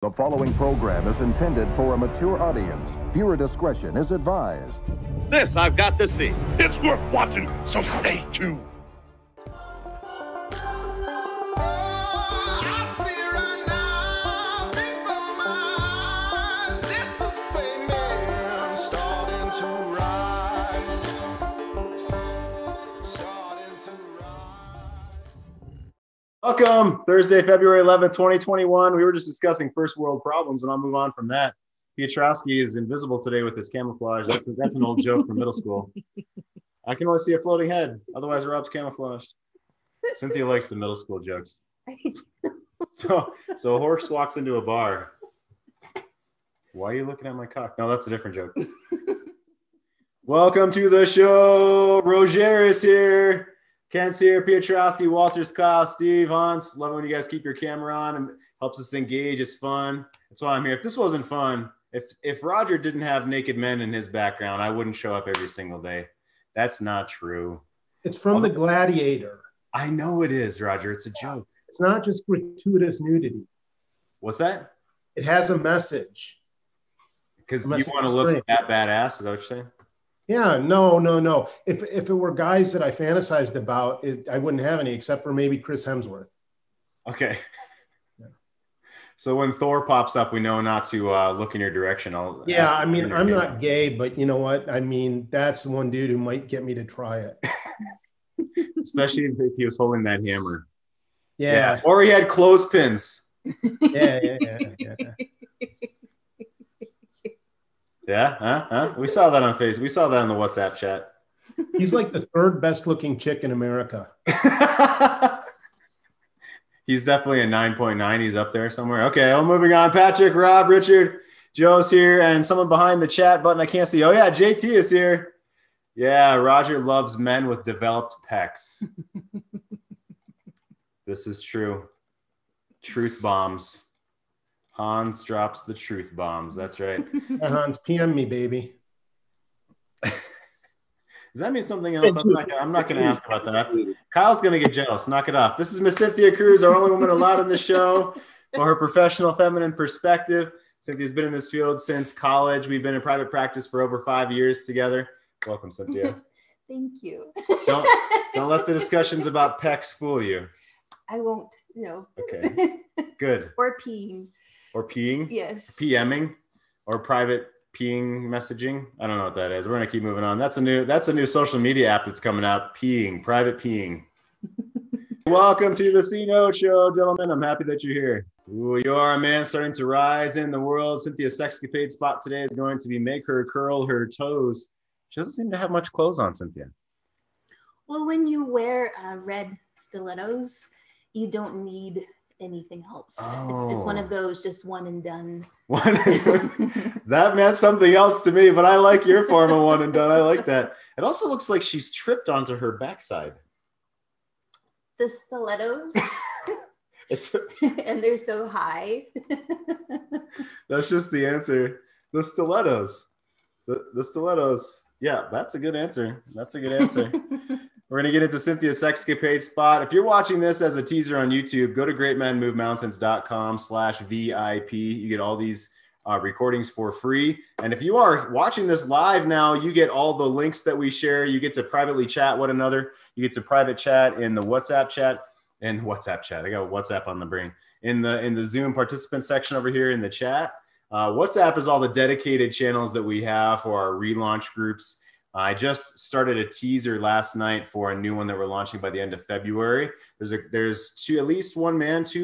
The following program is intended for a mature audience. Viewer discretion is advised. This I've got to see. It's worth watching, so stay tuned. Welcome, Thursday, February 11th, 2021. We were just discussing first world problems, and I'll move on from that. Piotrowski is invisible today with his camouflage. That's an old joke from middle school. I can only see a floating head. Otherwise, Rob's camouflaged. Cynthia likes the middle school jokes. So a horse walks into a bar. Why are you looking at my cock? No, that's a different joke. Welcome to the show. Roger is here. Kent's here, Piotrowski, Walters, Kyle, Steve, Hans. Love it when you guys keep your camera on and helps us engage. It's fun. That's why I'm here. If this wasn't fun, if Roger didn't have naked men in his background, I wouldn't show up every single day. That's not true. It's from The Gladiator. I know it is, Roger. It's a joke. It's not just gratuitous nudity. What's that? It has a message. Because you want to look that badass? Is that what you're saying? Yeah, no. If it were guys that I fantasized about, I wouldn't have any except for maybe Chris Hemsworth. Okay. Yeah. So when Thor pops up, we know not to look in your direction. I'm not gay, but you know what? I mean, that's one dude who might get me to try it. Especially if he was holding that hammer. Yeah. Or he had clothespins. Yeah. Yeah, huh? We saw that on Facebook. We saw that in the WhatsApp chat. He's like the third best looking chick in America. He's definitely a 9.9. He's up there somewhere. Okay, well, moving on. Patrick, Rob, Richard, Joe's here, and someone behind the chat button I can't see. Oh, yeah, JT is here. Yeah, Roger loves men with developed pecs. This is true. Truth bombs. Hans drops the truth bombs. That's right. Hans, PM me, baby. Does that mean something else? I'm not going to ask about that. Kyle's going to get jealous. Knock it off. This is Miss Cynthia Cruz, our only woman allowed in the show for her professional feminine perspective. Cynthia's been in this field since college. We've been in private practice for over 5 years together. Welcome, Cynthia. Thank you. Don't let the discussions about pecs fool you. I won't, no. Okay, good. Or peeing. Or peeing? Yes. PMing or private peeing messaging. I don't know what that is. We're going to keep moving on. That's a new social media app that's coming out. Peeing, private peeing. Welcome to the C-Note Show, gentlemen. I'm happy that you're here. Ooh, you are a man starting to rise in the world. Cynthia's sexcapade spot today is going to be make her curl her toes. She doesn't seem to have much clothes on, Cynthia. Well, when you wear red stilettos, you don't need anything else. It's one of those just one and done. That meant something else to me, but I like your form of one and done. I like that. It also looks like she's tripped onto her backside. The stilettos. And they're so high. That's just the answer. The stilettos. The stilettos. Yeah, that's a good answer. We're going to get into Cynthia's sexcapade spot. If you're watching this as a teaser on YouTube, go to greatmenmovemountains.com/VIP. You get all these recordings for free. And if you are watching this live now, you get all the links that we share. You get to privately chat one another. You get to private chat in the WhatsApp chat. I got WhatsApp on the brain. In the Zoom participant section over here in the chat. WhatsApp is all the dedicated channels that we have for our relaunch groups. I just started a teaser last night for a new one that we're launching by the end of February. There's at least two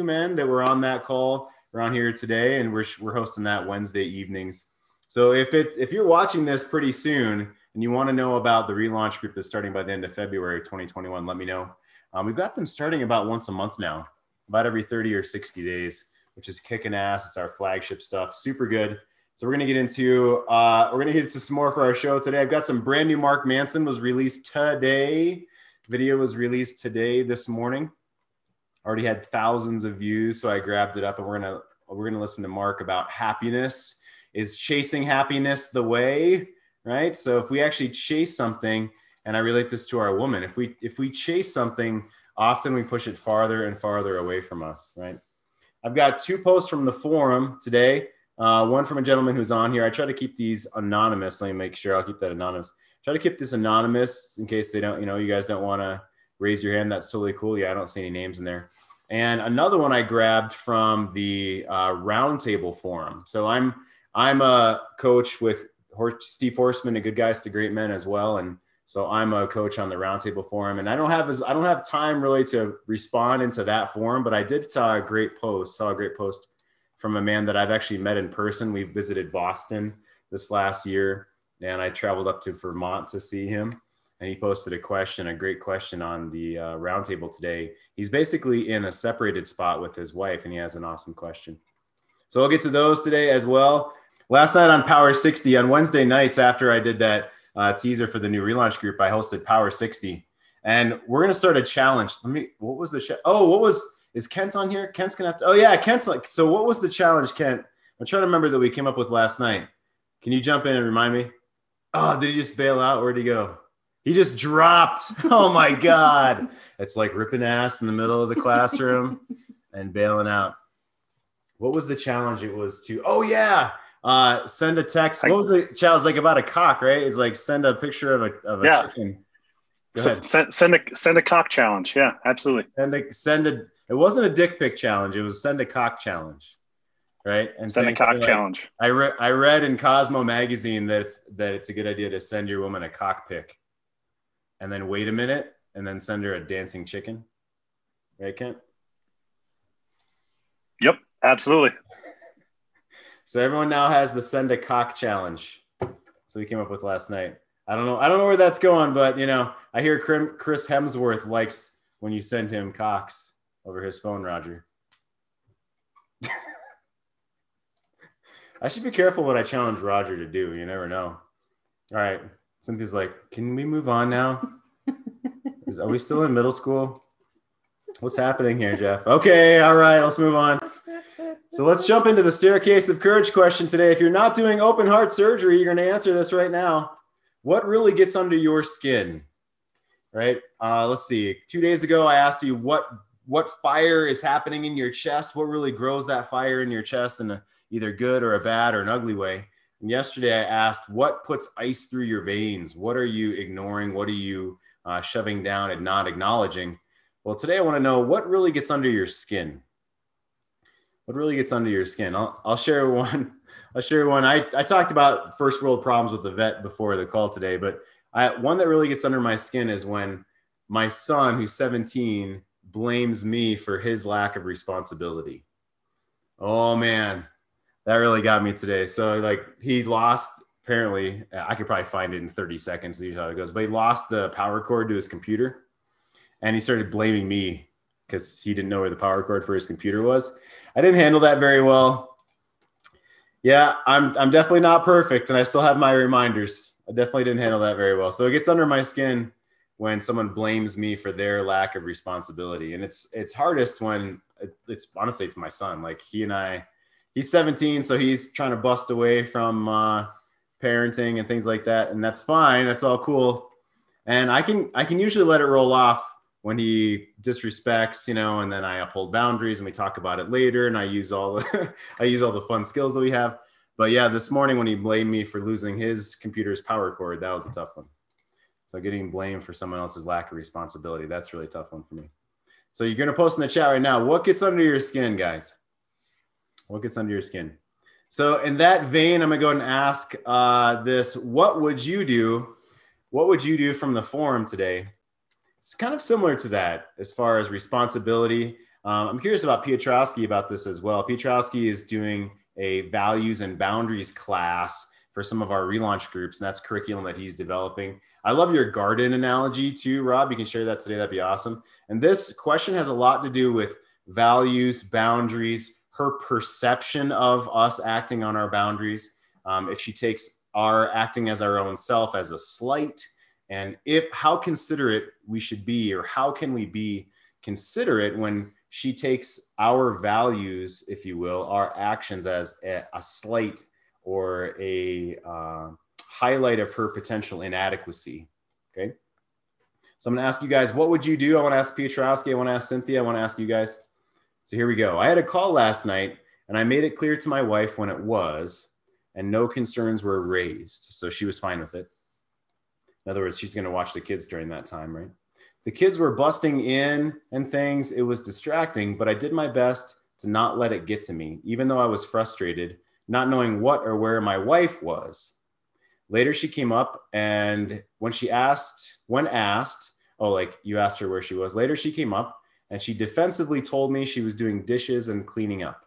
men that were on that call around here today, and we're hosting that Wednesday evenings. So if you're watching this pretty soon and you want to know about the relaunch group that's starting by the end of February 2021, let me know. We've got them starting about once a month now, about every 30 or 60 days, which is kicking ass. It's our flagship stuff, super good. So we're gonna get into some more for our show today. I've got some brand new Mark Manson was released today. Video was released today this morning. Already had thousands of views, so I grabbed it up, and we're gonna listen to Mark about happiness. Is chasing happiness the way, right? So if we actually chase something, and I relate this to our woman, if we chase something, often we push it farther and farther away from us, right? I've got 2 posts from the forum today. One from a gentleman who's on here. I try to keep these anonymous. Let me make sure I'll keep that anonymous. Try to keep this anonymous in case they don't, you guys don't want to raise your hand. That's totally cool. Yeah, I don't see any names in there. And another one I grabbed from the Roundtable forum. So I'm a coach with Steve Horstman, a Good Guys to Great Men as well. And so I'm a coach on the Roundtable forum, and I don't have time really to respond into that forum, but I did saw a great post from a man that I've actually met in person. We visited Boston this last year, and I traveled up to Vermont to see him. And he posted a great question on the Roundtable today. He's basically in a separated spot with his wife, and he has an awesome question. So I'll get to those today as well. Last night on Power 60, on Wednesday nights after I did that teaser for the new relaunch group, I hosted Power 60. And we're going to start a challenge. What was the is Kent on here? Kent's going to have to, oh yeah, Kent's like, so what was the challenge, Kent? I'm trying to remember that we came up with last night. Can you jump in and remind me? Oh, did he just bail out? Where'd he go? He just dropped. Oh my God. It's like ripping ass in the middle of the classroom and bailing out. What was the challenge? It was send a text. What was the challenge? Like about a cock, right? It's like send a picture of a chicken. Go ahead. Send a cock challenge. Yeah, absolutely. It wasn't a dick pic challenge. It was send a cock challenge, right? And send a cock challenge. I read in Cosmo magazine that it's a good idea to send your woman a cock pic, and then wait a minute, and then send her a dancing chicken. Right, Kent? Yep, absolutely. So everyone now has the send a cock challenge. So we came up with last night. I don't know where that's going, but I hear Chris Hemsworth likes when you send him cocks over his phone, Roger. I should be careful what I challenge Roger to do. You never know. All right. Cynthia's like, can we move on now? Are we still in middle school? What's happening here, Jeff? Okay. All right. Let's move on. So let's jump into the staircase of courage question today. If you're not doing open heart surgery, you're going to answer this right now. What really gets under your skin? Right? Let's see. 2 days ago, I asked you what fire is happening in your chest. What really grows that fire in your chest in a either good or a bad or an ugly way? And yesterday, I asked what puts ice through your veins? What are you ignoring? What are you shoving down and not acknowledging? Well, today I want to know what really gets under your skin. What really gets under your skin? I'll share one. I talked about first world problems with the vet before the call today, but one that really gets under my skin is when my son, who's 17, blames me for his lack of responsibility. Oh man, that really got me today. So like he lost, apparently, I could probably find it in 30 seconds, see how it goes, but he lost the power cord to his computer and he started blaming me because he didn't know where the power cord for his computer was. I didn't handle that very well. Yeah, I'm definitely not perfect, and I still have my reminders. I definitely didn't handle that very well. So it gets under my skin when someone blames me for their lack of responsibility, and it's hardest when it's honestly it's my son. Like he's 17, so he's trying to bust away from parenting and things like that, and that's fine. That's all cool, and I can usually let it roll off when he disrespects, and then I uphold boundaries and we talk about it later and I use all the fun skills that we have. But yeah, this morning when he blamed me for losing his computer's power cord, that was a tough one. So getting blamed for someone else's lack of responsibility, that's really a tough one for me. So you're going to post in the chat right now, what gets under your skin, guys? What gets under your skin? So in that vein, I'm going to go ahead and ask this, what would you do? What would you do from the forum today? It's kind of similar to that as far as responsibility. I'm curious about Piotrowski about this as well. Piotrowski is doing a values and boundaries class for some of our relaunch groups, and that's curriculum that he's developing. I love your garden analogy too, Rob. You can share that today. That'd be awesome. And this question has a lot to do with values, boundaries, her perception of us acting on our boundaries. If she takes our acting as our own self as a slight, and how considerate we should be, or how can we be considerate when she takes our values, if you will, our actions as a slight or a highlight of her potential inadequacy. Okay. So I'm going to ask you guys, what would you do? I want to ask Piotrowski. I want to ask Cynthia. I want to ask you guys, So here we go. I had a call last night and I made it clear to my wife when it was, and no concerns were raised. So she was fine with it. In other words, she's going to watch the kids during that time, right? The kids were busting in and things. It was distracting, but I did my best to not let it get to me, even though I was frustrated, not knowing what or where my wife was. Later, she came up, and when asked, oh, like you asked her where she was. Later, she came up and she defensively told me she was doing dishes and cleaning up.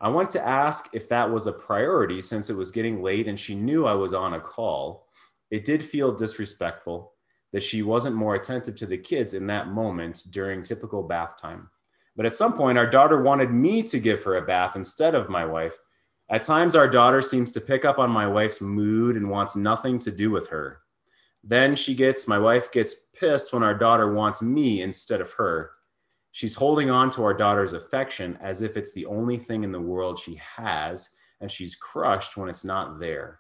I wanted to ask if that was a priority since it was getting late and she knew I was on a call. It did feel disrespectful that she wasn't more attentive to the kids in that moment during typical bath time. But at some point, our daughter wanted me to give her a bath instead of my wife. At times, our daughter seems to pick up on my wife's mood and wants nothing to do with her. Then my wife gets pissed when our daughter wants me instead of her. She's holding on to our daughter's affection as if it's the only thing in the world she has, and she's crushed when it's not there.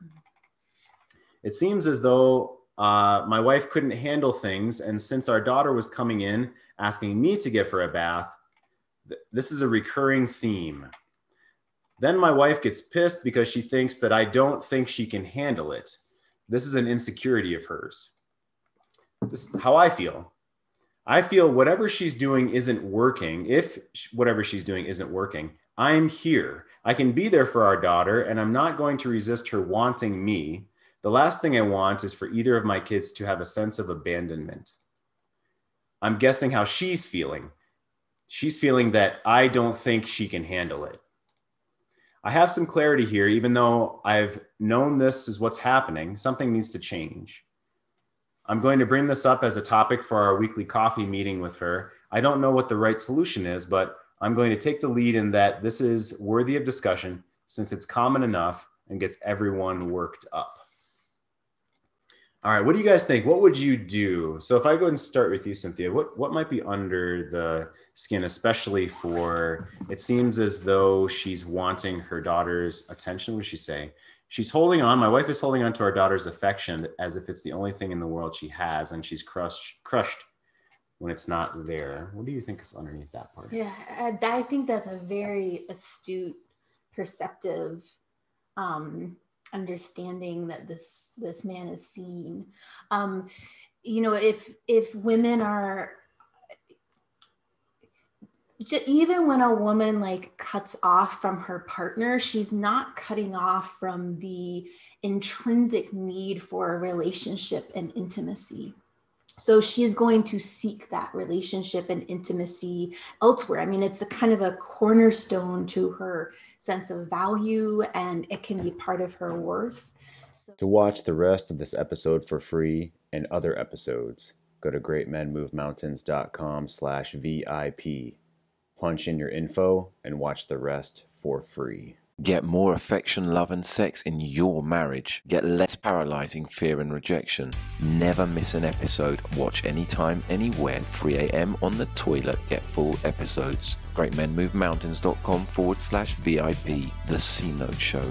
It seems as though my wife couldn't handle things, and since our daughter was coming in asking me to give her a bath, this is a recurring theme. Then my wife gets pissed because she thinks that I don't think she can handle it. This is an insecurity of hers. This is how I feel. I feel whatever she's doing isn't working. If whatever she's doing isn't working, I'm here. I can be there for our daughter, and I'm not going to resist her wanting me. The last thing I want is for either of my kids to have a sense of abandonment. I'm guessing how she's feeling. She's feeling that I don't think she can handle it. I have some clarity here, even though I've known this is what's happening. Something needs to change. I'm going to bring this up as a topic for our weekly coffee meeting with her. I don't know what the right solution is, but I'm going to take the lead in that this is worthy of discussion since it's common enough and gets everyone worked up. All right, what do you guys think? What would you do? So if I go and start with you, Cynthia, what might be under the skin, especially for, it seems as though she's wanting her daughter's attention. What does she say? She's holding on. My wife is holding on to our daughter's affection as if it's the only thing in the world she has, and she's crushed when it's not there. What do you think is underneath that part? Yeah, I think that's a very astute, perceptive understanding that this man is seeing. If women are, even when a woman like cuts off from her partner, she's not cutting off from the intrinsic need for a relationship and intimacy. So she's going to seek that relationship and intimacy elsewhere. I mean, it's a kind of a cornerstone to her sense of value, and it can be part of her worth. To watch the rest of this episode for free and other episodes, go to greatmenmovemountains.com/VIP. Punch in your info and watch the rest for free. Get more affection, love, and sex in your marriage. Get less paralyzing fear and rejection. Never miss an episode. Watch anytime, anywhere, 3 a.m. on the toilet. Get full episodes. GreatMenMoveMountains.com/VIP. The C Note Show.